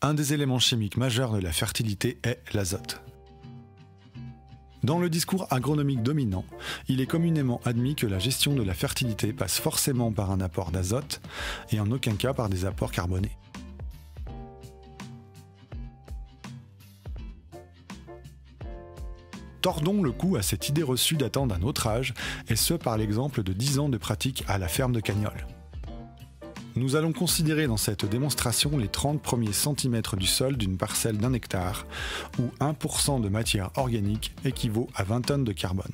Un des éléments chimiques majeurs de la fertilité est l'azote. Dans le discours agronomique dominant, il est communément admis que la gestion de la fertilité passe forcément par un apport d'azote et en aucun cas par des apports carbonés. Tordons le cou à cette idée reçue datant d'un autre âge, et ce par l'exemple de 10 ans de pratique à la ferme de Cagnols. Nous allons considérer dans cette démonstration les 30 premiers centimètres du sol d'une parcelle d'1 hectare, où 1% de matière organique équivaut à 20 tonnes de carbone.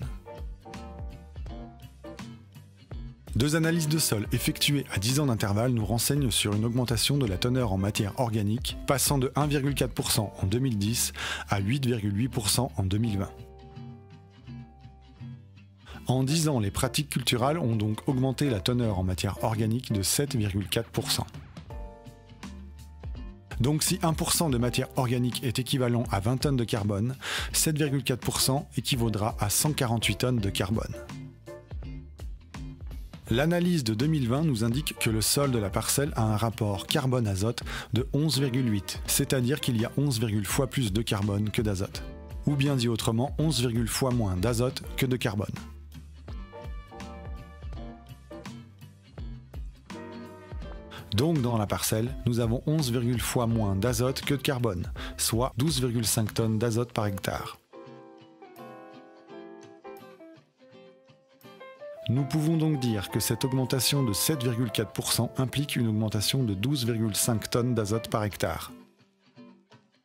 Deux analyses de sol effectuées à 10 ans d'intervalle nous renseignent sur une augmentation de la teneur en matière organique, passant de 1,4% en 2010 à 8,8% en 2020. En 10 ans, les pratiques culturales ont donc augmenté la teneur en matière organique de 7,4%. Donc si 1% de matière organique est équivalent à 20 tonnes de carbone, 7,4% équivaudra à 148 tonnes de carbone. L'analyse de 2020 nous indique que le sol de la parcelle a un rapport carbone-azote de 11,8, c'est-à-dire qu'il y a 11, fois plus de carbone que d'azote. Ou bien dit autrement, 11, fois moins d'azote que de carbone. Donc dans la parcelle, nous avons 11, fois moins d'azote que de carbone, soit 12,5 tonnes d'azote par hectare. Nous pouvons donc dire que cette augmentation de 7,4% implique une augmentation de 12,5 tonnes d'azote par hectare.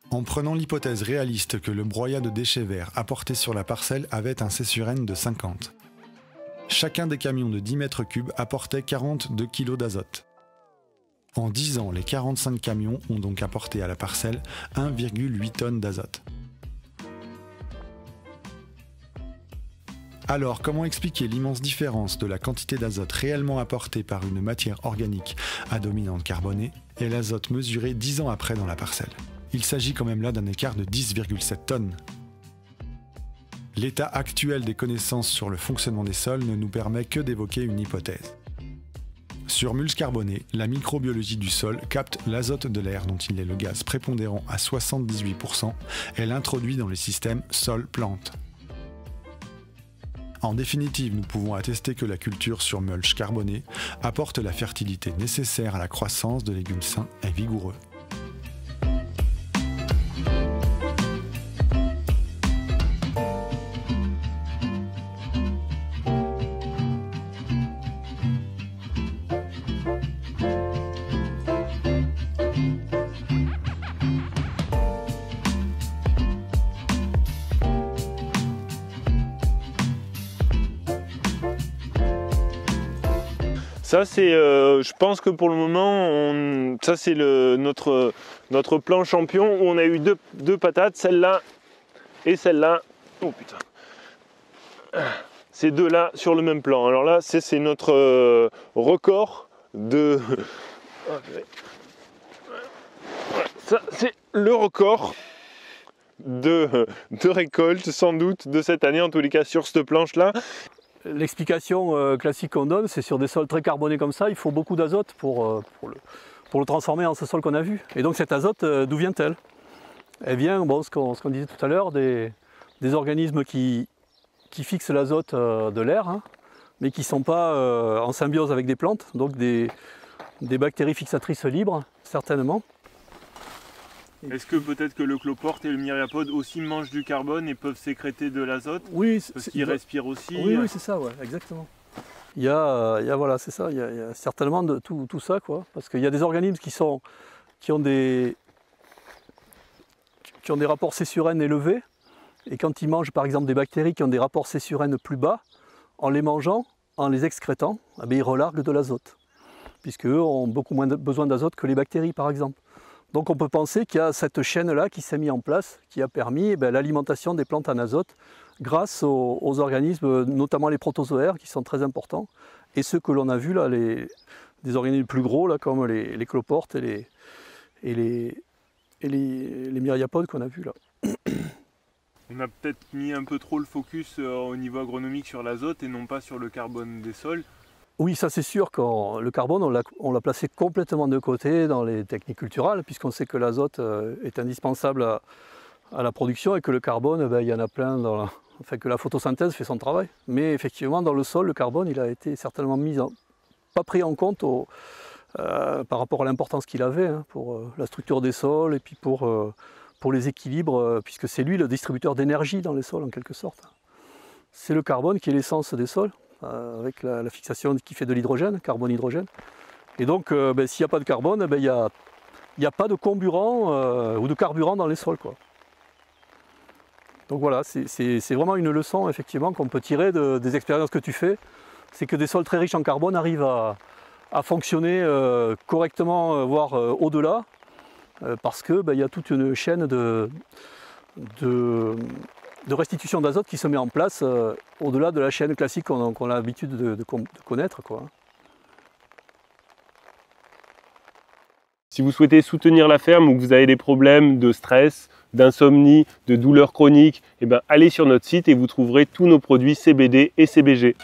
En prenant l'hypothèse réaliste que le broyat de déchets verts apporté sur la parcelle avait un C/N de 50. Chacun des camions de 10 mètres cubes apportait 42 kg d'azote. En 10 ans, les 45 camions ont donc apporté à la parcelle 1,8 tonnes d'azote. Alors, comment expliquer l'immense différence de la quantité d'azote réellement apportée par une matière organique à dominante carbonée et l'azote mesuré 10 ans après dans la parcelle? Il s'agit quand même là d'un écart de 10,7 tonnes. L'état actuel des connaissances sur le fonctionnement des sols ne nous permet que d'évoquer une hypothèse. Sur mulch carboné, la microbiologie du sol capte l'azote de l'air dont il est le gaz prépondérant à 78% et l'introduit dans le système sol-plante. En définitive, nous pouvons attester que la culture sur mulch carboné apporte la fertilité nécessaire à la croissance de légumes sains et vigoureux. Ça c'est, je pense que pour le moment, ça c'est notre plan champion où on a eu deux patates, celle-là et celle-là. Oh putain. Ces deux-là sur le même plan. Alors là, c'est notre record de... Ça c'est le record de récolte sans doute de cette année, en tous les cas sur cette planche-là. L'explication classique qu'on donne, c'est sur des sols très carbonés comme ça, il faut beaucoup d'azote pour le transformer en ce sol qu'on a vu. Et donc cette azote, d'où vient-elle? Elle vient, bon, ce qu'on disait tout à l'heure, des organismes qui fixent l'azote de l'air, hein, mais qui ne sont pas en symbiose avec des plantes, donc des bactéries fixatrices libres, certainement. Est-ce que peut-être que le cloporte et le myriapode aussi mangent du carbone et peuvent sécréter de l'azote? Oui, parce qu'ils respirent aussi. Oui, oui, c'est ça, ouais, exactement. Il y a voilà, c'est ça, il y a certainement de tout ça, quoi, parce qu'il y a des organismes qui ont des rapports C/N élevés, et quand ils mangent par exemple des bactéries qui ont des rapports C/N plus bas, en les mangeant, en les excrétant, eh bien, ils relarguent de l'azote, puisqu'eux ont beaucoup moins besoin d'azote que les bactéries, par exemple. Donc on peut penser qu'il y a cette chaîne-là qui s'est mise en place, qui a permis l'alimentation des plantes en azote grâce aux organismes, notamment les protozoaires qui sont très importants, et ceux que l'on a vus là, des organismes plus gros là, comme les cloportes et les myriapodes qu'on a vus là. On a peut-être mis un peu trop le focus au niveau agronomique sur l'azote et non pas sur le carbone des sols. Oui, ça c'est sûr que le carbone, on l'a placé complètement de côté dans les techniques culturales, puisqu'on sait que l'azote est indispensable à la production et que le carbone, il y en a plein, enfin que la photosynthèse fait son travail. Mais effectivement, dans le sol, le carbone, il a été certainement pas pris en compte par rapport à l'importance qu'il avait pour la structure des sols et puis pour les équilibres, puisque c'est lui le distributeur d'énergie dans les sols en quelque sorte. C'est le carbone qui est l'essence des sols, avec la fixation qui fait de l'hydrogène, carbone-hydrogène. Et donc, s'il n'y a pas de carbone, il n'y a pas de comburant ou de carburant dans les sols, quoi. Donc voilà, c'est vraiment une leçon effectivement qu'on peut tirer des expériences que tu fais. C'est que des sols très riches en carbone arrivent à fonctionner correctement, voire au-delà, parce qu'il y a toute une chaîne de restitution d'azote qui se met en place au-delà de la chaîne classique qu'on a l'habitude de connaître, quoi. Si vous souhaitez soutenir la ferme ou que vous avez des problèmes de stress, d'insomnie, de douleurs chroniques, allez sur notre site et vous trouverez tous nos produits CBD et CBG.